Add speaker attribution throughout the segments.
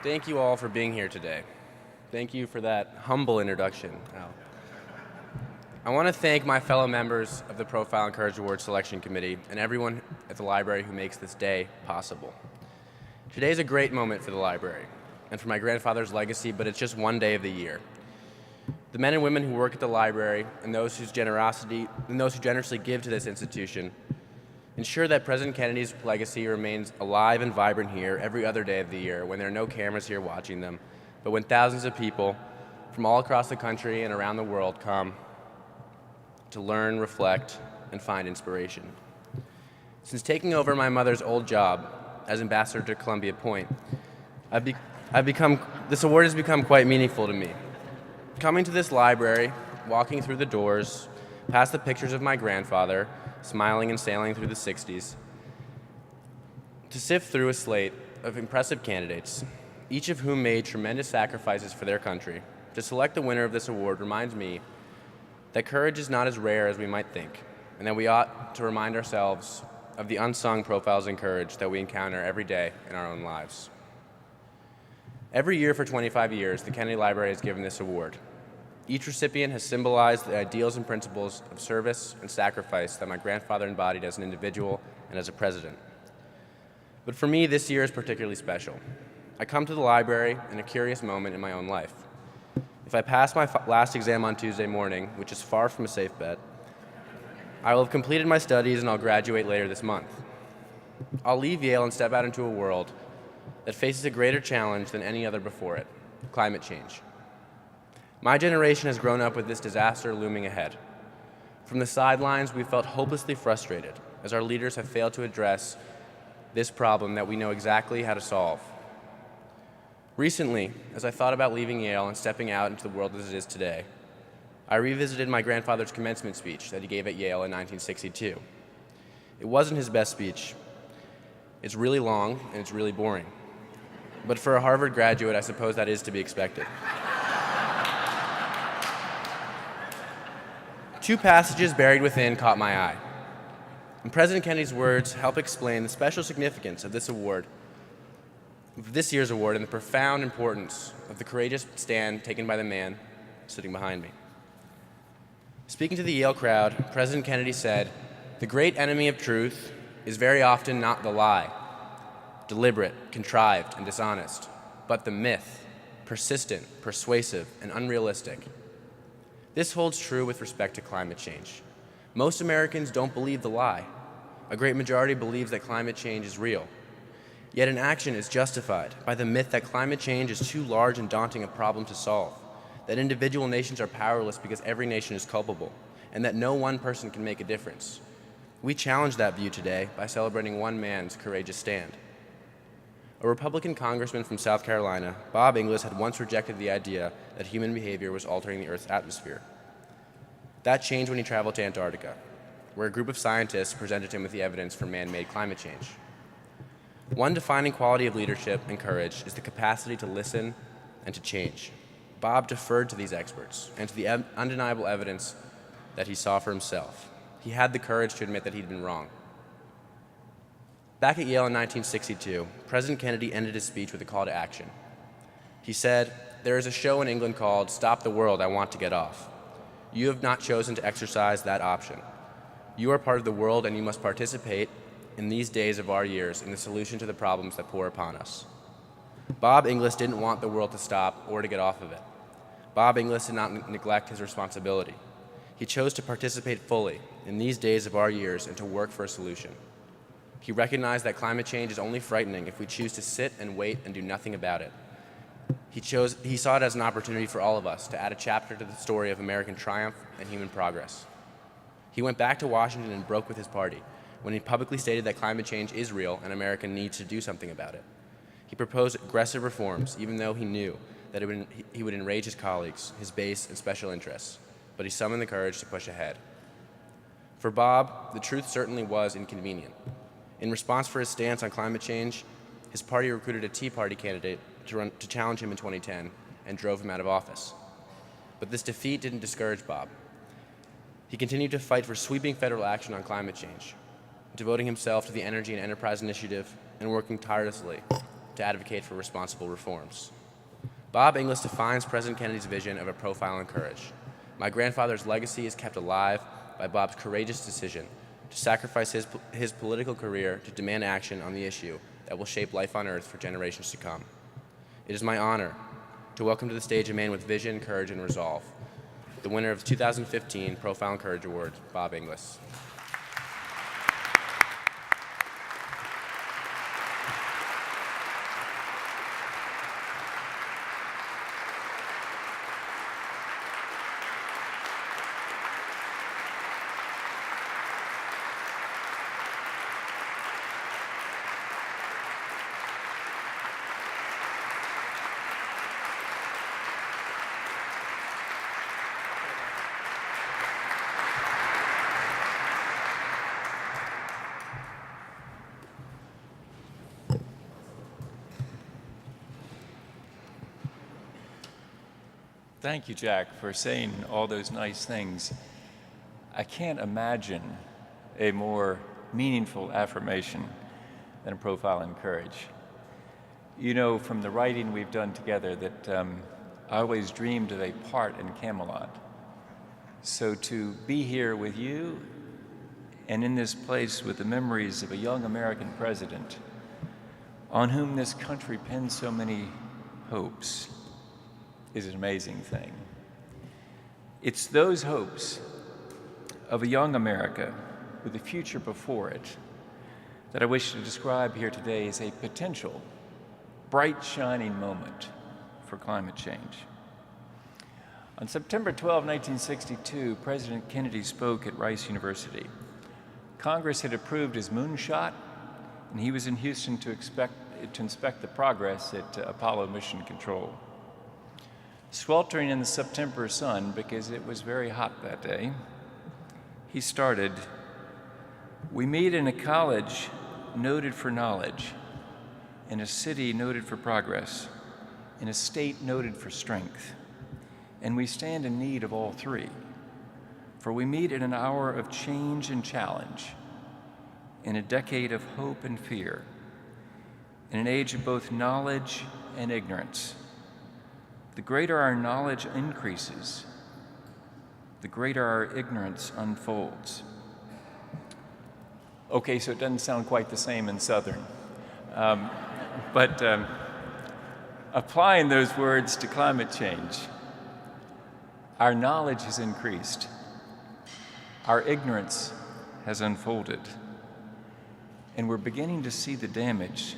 Speaker 1: Thank you all for being here today. Thank you for that humble introduction, Al. I want to thank my fellow members of the Profile and Courage Award Selection Committee and everyone at the library who makes this day possible. Today is a great moment for the library and for my grandfather's legacy, but it's just one day of the year. The men and women who work at the library and those who generously give to this institution ensure that President Kennedy's legacy remains alive and vibrant here every other day of the year when there are no cameras here watching them, but when thousands of people from all across the country and around the world come to learn, reflect, and find inspiration. Since taking over my mother's old job as ambassador to Columbia Point, this award has become quite meaningful to me. Coming to this library, walking through the doors, past the pictures of my grandfather, smiling and sailing through the 60s, to sift through a slate of impressive candidates, each of whom made tremendous sacrifices for their country, to select the winner of this award reminds me that courage is not as rare as we might think, and that we ought to remind ourselves of the unsung profiles in courage that we encounter every day in our own lives. Every year for 25 years, the Kennedy Library has given this award. Each recipient has symbolized the ideals and principles of service and sacrifice that my grandfather embodied as an individual and as a president. But for me, this year is particularly special. I come to the library in a curious moment in my own life. If I pass my last exam on Tuesday morning, which is far from a safe bet, I will have completed my studies and I'll graduate later this month. I'll leave Yale and step out into a world that faces a greater challenge than any other before it: climate change. My generation has grown up with this disaster looming ahead. From the sidelines, we felt hopelessly frustrated as our leaders have failed to address this problem that we know exactly how to solve. Recently, as I thought about leaving Yale and stepping out into the world as it is today, I revisited my grandfather's commencement speech that he gave at Yale in 1962. It wasn't his best speech. It's really long and it's really boring. But for a Harvard graduate, I suppose that is to be expected. Two passages buried within caught my eye. And President Kennedy's words help explain the special significance of this year's award, and the profound importance of the courageous stand taken by the man sitting behind me. Speaking to the Yale crowd, President Kennedy said, "The great enemy of truth is very often not the lie, deliberate, contrived, and dishonest, but the myth, persistent, persuasive, and unrealistic." This holds true with respect to climate change. Most Americans don't believe the lie. A great majority believes that climate change is real. Yet inaction is justified by the myth that climate change is too large and daunting a problem to solve, that individual nations are powerless because every nation is culpable, and that no one person can make a difference. We challenge that view today by celebrating one man's courageous stand. A Republican congressman from South Carolina, Bob Inglis, had once rejected the idea that human behavior was altering the Earth's atmosphere. That changed when he traveled to Antarctica, where a group of scientists presented him with the evidence for man-made climate change. One defining quality of leadership and courage is the capacity to listen and to change. Bob deferred to these experts and to the undeniable evidence that he saw for himself. He had the courage to admit that he'd been wrong. Back at Yale in 1962, President Kennedy ended his speech with a call to action. He said, "There is a show in England called 'Stop the World, I Want to Get Off.' You have not chosen to exercise that option. You are part of the world and you must participate in these days of our years in the solution to the problems that pour upon us." Bob Inglis didn't want the world to stop or to get off of it. Bob Inglis did not neglect his responsibility. He chose to participate fully in these days of our years and to work for a solution. He recognized that climate change is only frightening if we choose to sit and wait and do nothing about it. He saw it as an opportunity for all of us to add a chapter to the story of American triumph and human progress. He went back to Washington and broke with his party when he publicly stated that climate change is real and America needs to do something about it. He proposed aggressive reforms, even though he knew that he would enrage his colleagues, his base, and special interests, but he summoned the courage to push ahead. For Bob, the truth certainly was inconvenient. In response for his stance on climate change, his party recruited a Tea Party candidate to challenge him in 2010 and drove him out of office. But this defeat didn't discourage Bob. He continued to fight for sweeping federal action on climate change, devoting himself to the Energy and Enterprise Initiative and working tirelessly to advocate for responsible reforms. Bob Inglis defines President Kennedy's vision of a profile in courage. My grandfather's legacy is kept alive by Bob's courageous decision to sacrifice his political career to demand action on the issue that will shape life on Earth for generations to come. It is my honor to welcome to the stage a man with vision, courage, and resolve, the winner of the 2015 Profile in Courage Award, Bob Inglis.
Speaker 2: Thank you, Jack, for saying all those nice things. I can't imagine a more meaningful affirmation than a profile in courage. You know from the writing we've done together that I always dreamed of a part in Camelot. So to be here with you and in this place with the memories of a young American president on whom this country pinned so many hopes is an amazing thing. It's those hopes of a young America with a future before it that I wish to describe here today as a potential bright, shining moment for climate change. On September 12, 1962, President Kennedy spoke at Rice University. Congress had approved his moonshot, and he was in Houston to inspect the progress at Apollo Mission Control. Sweltering in the September sun, because it was very hot that day, he started, "We meet in a college noted for knowledge, in a city noted for progress, in a state noted for strength, and we stand in need of all three. For we meet in an hour of change and challenge, in a decade of hope and fear, in an age of both knowledge and ignorance. The greater our knowledge increases, the greater our ignorance unfolds." Okay, so it doesn't sound quite the same in Southern. But applying those words to climate change, our knowledge has increased, our ignorance has unfolded, and we're beginning to see the damage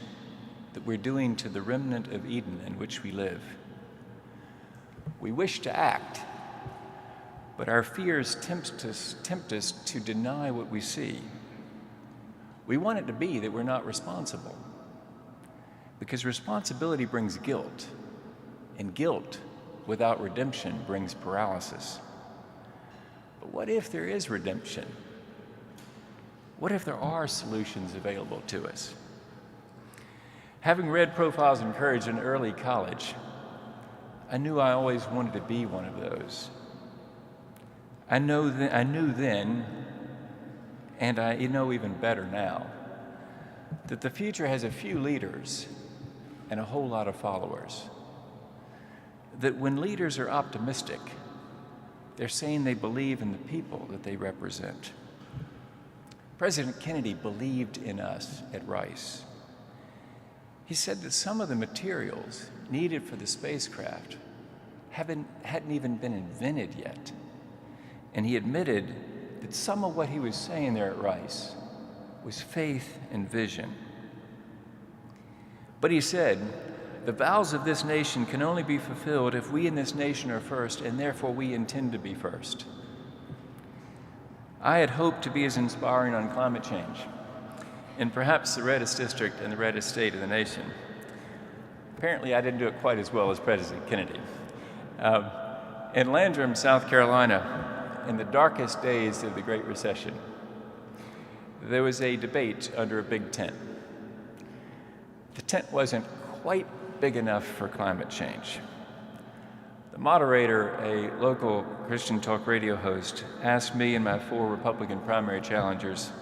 Speaker 2: that we're doing to the remnant of Eden in which we live. We wish to act, but our fears tempt us to deny what we see. We want it to be that we're not responsible, because responsibility brings guilt, and guilt without redemption brings paralysis. But what if there is redemption? What if there are solutions available to us? Having read Profiles in Courage in early college, I knew I always wanted to be one of those. I knew then, and I know even better now, that the future has a few leaders and a whole lot of followers. That when leaders are optimistic, they're saying they believe in the people that they represent. President Kennedy believed in us at Rice. He said that some of the materials needed for the spacecraft hadn't even been invented yet. And he admitted that some of what he was saying there at Rice was faith and vision. But he said, "The vows of this nation can only be fulfilled if we in this nation are first, and therefore we intend to be first." I had hoped to be as inspiring on climate change, in perhaps the reddest district and the reddest state of the nation. Apparently, I didn't do it quite as well as President Kennedy. In Landrum, South Carolina, in the darkest days of the Great Recession, there was a debate under a big tent. The tent wasn't quite big enough for climate change. The moderator, a local Christian talk radio host, asked me and my 4 Republican primary challengers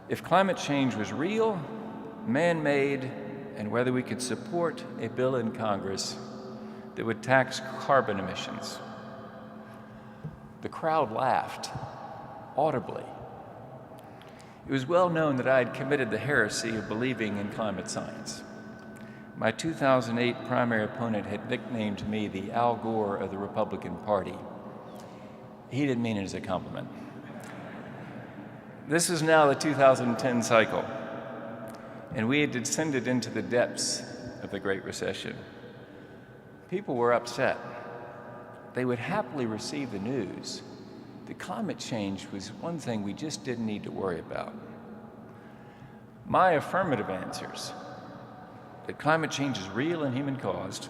Speaker 2: if climate change was real, man-made, and whether we could support a bill in Congress that would tax carbon emissions. The crowd laughed audibly. It was well known that I had committed the heresy of believing in climate science. My 2008 primary opponent had nicknamed me the Al Gore of the Republican Party. He didn't mean it as a compliment. This is now the 2010 cycle, and we had descended into the depths of the Great Recession. People were upset. They would happily receive the news that climate change was one thing we just didn't need to worry about. My affirmative answers, that climate change is real and human-caused,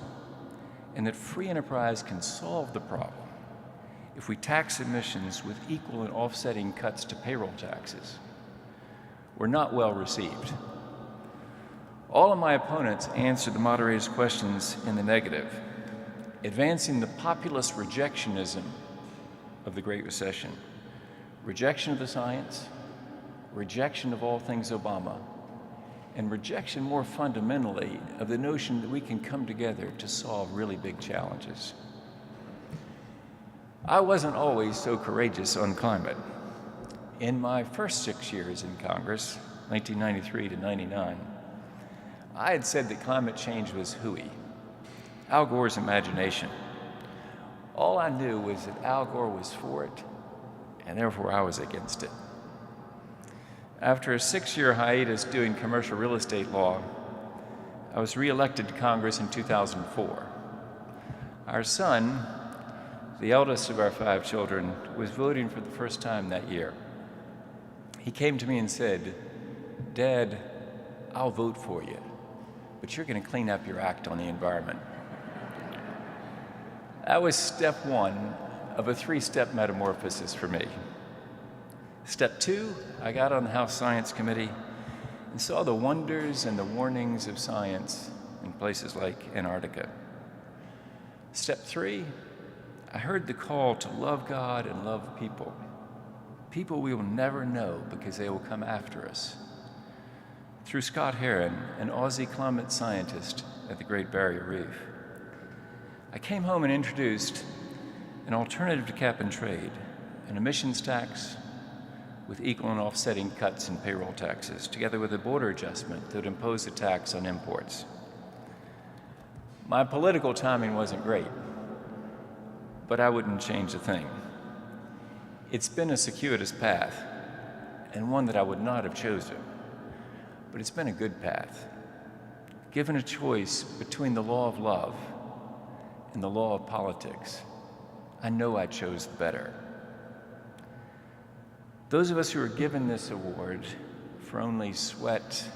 Speaker 2: and that free enterprise can solve the problem if we tax emissions with equal and offsetting cuts to payroll taxes, were not well received. All of my opponents answered the moderator's questions in the negative, advancing the populist rejectionism of the Great Recession, rejection of the science, rejection of all things Obama, and rejection more fundamentally of the notion that we can come together to solve really big challenges. I wasn't always so courageous on climate. In my first 6 years in Congress, 1993 to 99, I had said that climate change was hooey, Al Gore's imagination. All I knew was that Al Gore was for it, and therefore I was against it. After a 6-year hiatus doing commercial real estate law, I was reelected to Congress in 2004. Our son, the eldest of our 5 children, was voting for the first time that year. He came to me and said, "Dad, I'll vote for you, but you're going to clean up your act on the environment." That was step 1 of a 3-step metamorphosis for me. Step 2, I got on the House Science Committee and saw the wonders and the warnings of science in places like Antarctica. Step 3, I heard the call to love God and love people. People we will never know because they will come after us. Through Scott Heron, an Aussie climate scientist at the Great Barrier Reef. I came home and introduced an alternative to cap and trade, an emissions tax with equal and offsetting cuts in payroll taxes, together with a border adjustment that would impose a tax on imports. My political timing wasn't great, but I wouldn't change a thing. It's been a circuitous path, and one that I would not have chosen, but it's been a good path. Given a choice between the law of love and the law of politics, I know I chose the better. Those of us who are given this award for only sweat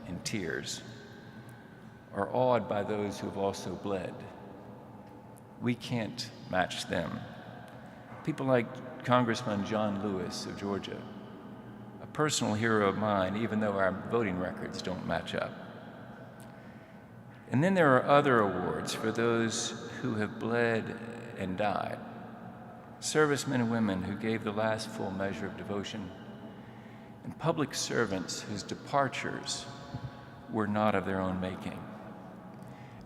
Speaker 2: and tears are awed by those who have also bled. We can't match them. People like Congressman John Lewis of Georgia, a personal hero of mine, even though our voting records don't match up. And then there are other awards for those who have bled and died, servicemen and women who gave the last full measure of devotion, and public servants whose departures were not of their own making.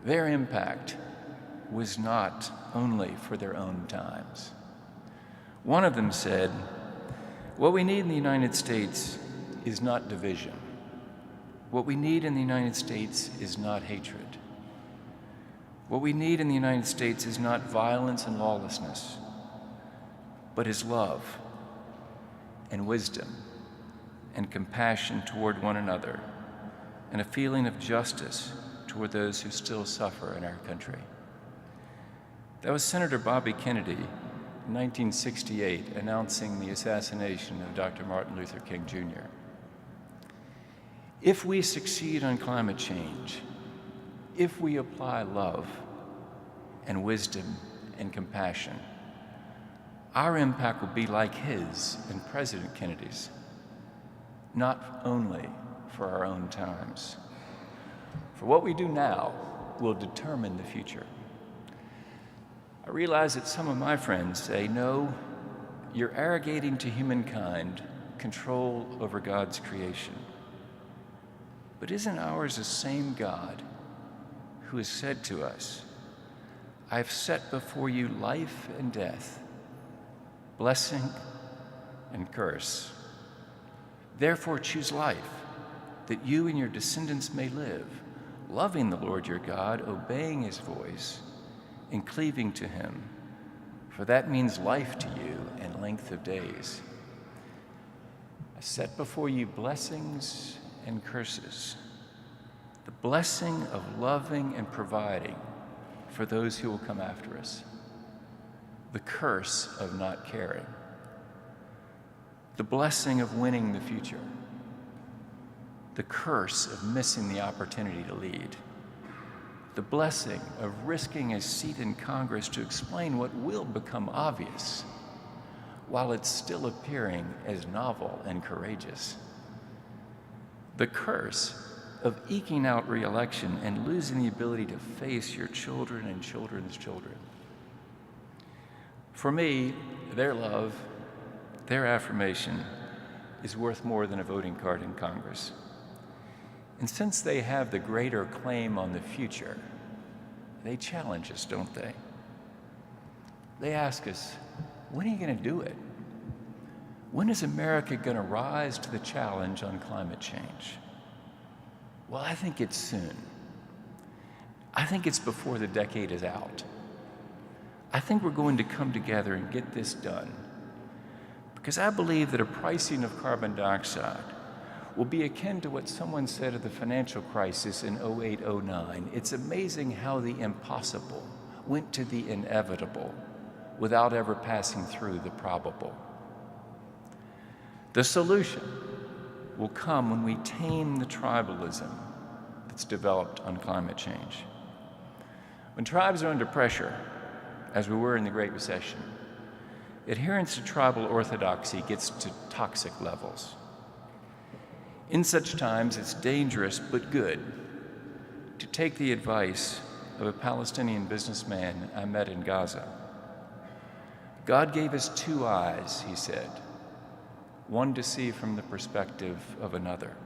Speaker 2: Their impact was not only for their own times. One of them said, "What we need in the United States is not division. What we need in the United States is not hatred. What we need in the United States is not violence and lawlessness, but is love and wisdom and compassion toward one another and a feeling of justice toward those who still suffer in our country." That was Senator Bobby Kennedy in 1968 announcing the assassination of Dr. Martin Luther King Jr. If we succeed on climate change, if we apply love and wisdom and compassion, our impact will be like his and President Kennedy's, not only for our own times. For what we do now will determine the future. I realize that some of my friends say, "No, you're arrogating to humankind control over God's creation." But isn't ours the same God who has said to us, I have set before you life and death, blessing and curse. Therefore choose life, that you and your descendants may live, loving the Lord your God, obeying his voice, and cleaving to him, for that means life to you and length of days. I set before you blessings and curses, the blessing of loving and providing for those who will come after us, the curse of not caring, the blessing of winning the future, the curse of missing the opportunity to lead, the blessing of risking a seat in Congress to explain what will become obvious while it's still appearing as novel and courageous, the curse of eking out re-election and losing the ability to face your children and children's children. For me, their love, their affirmation is worth more than a voting card in Congress. And since they have the greater claim on the future, they challenge us, don't they? They ask us, when are you going to do it? When is America going to rise to the challenge on climate change? Well, I think it's soon. I think it's before the decade is out. I think we're going to come together and get this done, because I believe that a pricing of carbon dioxide will be akin to what someone said of the financial crisis in 08-09. It's amazing how the impossible went to the inevitable without ever passing through the probable. The solution will come when we tame the tribalism that's developed on climate change. When tribes are under pressure, as we were in the Great Recession, adherence to tribal orthodoxy gets to toxic levels. In such times, it's dangerous but good to take the advice of a Palestinian businessman I met in Gaza. God gave us two eyes, he said, one to see from the perspective of another.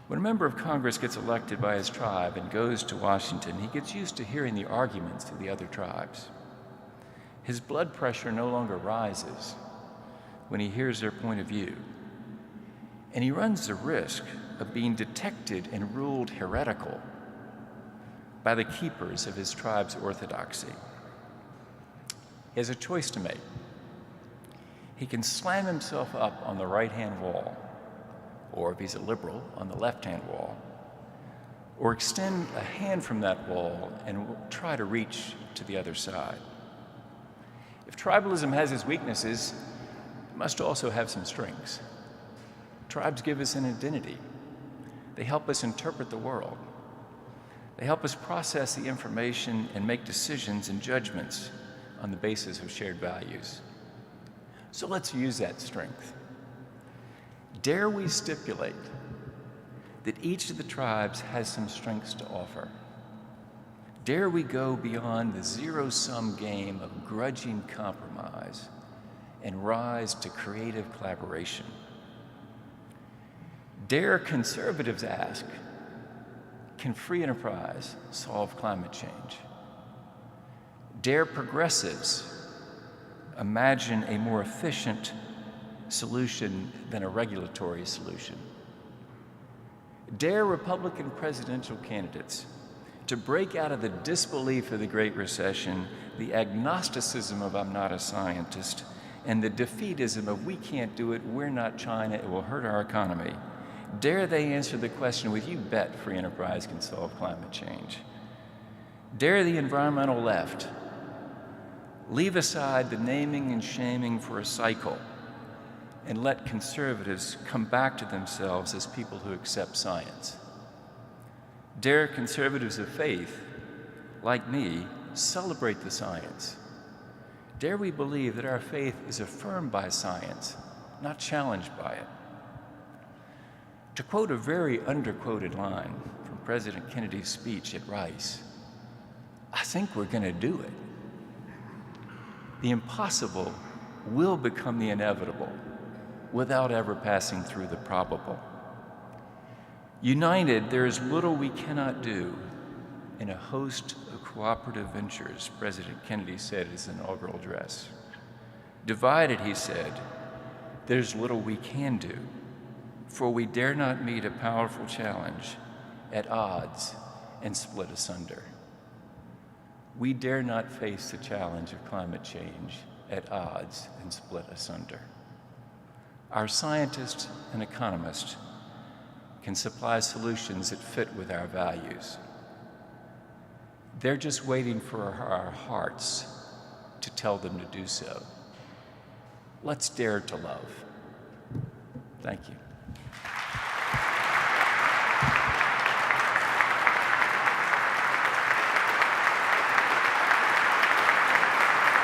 Speaker 2: When a member of Congress gets elected by his tribe and goes to Washington, he gets used to hearing the arguments of the other tribes. His blood pressure no longer rises when he hears their point of view, and he runs the risk of being detected and ruled heretical by the keepers of his tribe's orthodoxy. He has a choice to make. He can slam himself up on the right-hand wall, or if he's a liberal, on the left-hand wall, or extend a hand from that wall and try to reach to the other side. If tribalism has its weaknesses, it must also have some strengths. Tribes give us an identity. They help us interpret the world. They help us process the information and make decisions and judgments on the basis of shared values. So let's use that strength. Dare we stipulate that each of the tribes has some strengths to offer? Dare we go beyond the zero-sum game of grudging compromise and rise to creative collaboration? Dare conservatives ask, can free enterprise solve climate change? Dare progressives imagine a more efficient solution than a regulatory solution? Dare Republican presidential candidates to break out of the disbelief of the Great Recession, the agnosticism of I'm not a scientist, and the defeatism of we can't do it, we're not China, it will hurt our economy. Dare they answer the question with, you bet free enterprise can solve climate change? Dare the environmental left leave aside the naming and shaming for a cycle and let conservatives come back to themselves as people who accept science? Dare conservatives of faith, like me, celebrate the science? Dare we believe that our faith is affirmed by science, not challenged by it? To quote a very underquoted line from President Kennedy's speech at Rice, I think we're going to do it. The impossible will become the inevitable without ever passing through the probable. United, there is little we cannot do in a host of cooperative ventures, President Kennedy said in his inaugural address. Divided, he said, there's little we can do, for we dare not meet a powerful challenge at odds and split asunder. We dare not face the challenge of climate change at odds and split asunder. Our scientists and economists can supply solutions that fit with our values. They're just waiting for our hearts to tell them to do so. Let's dare to love. Thank you.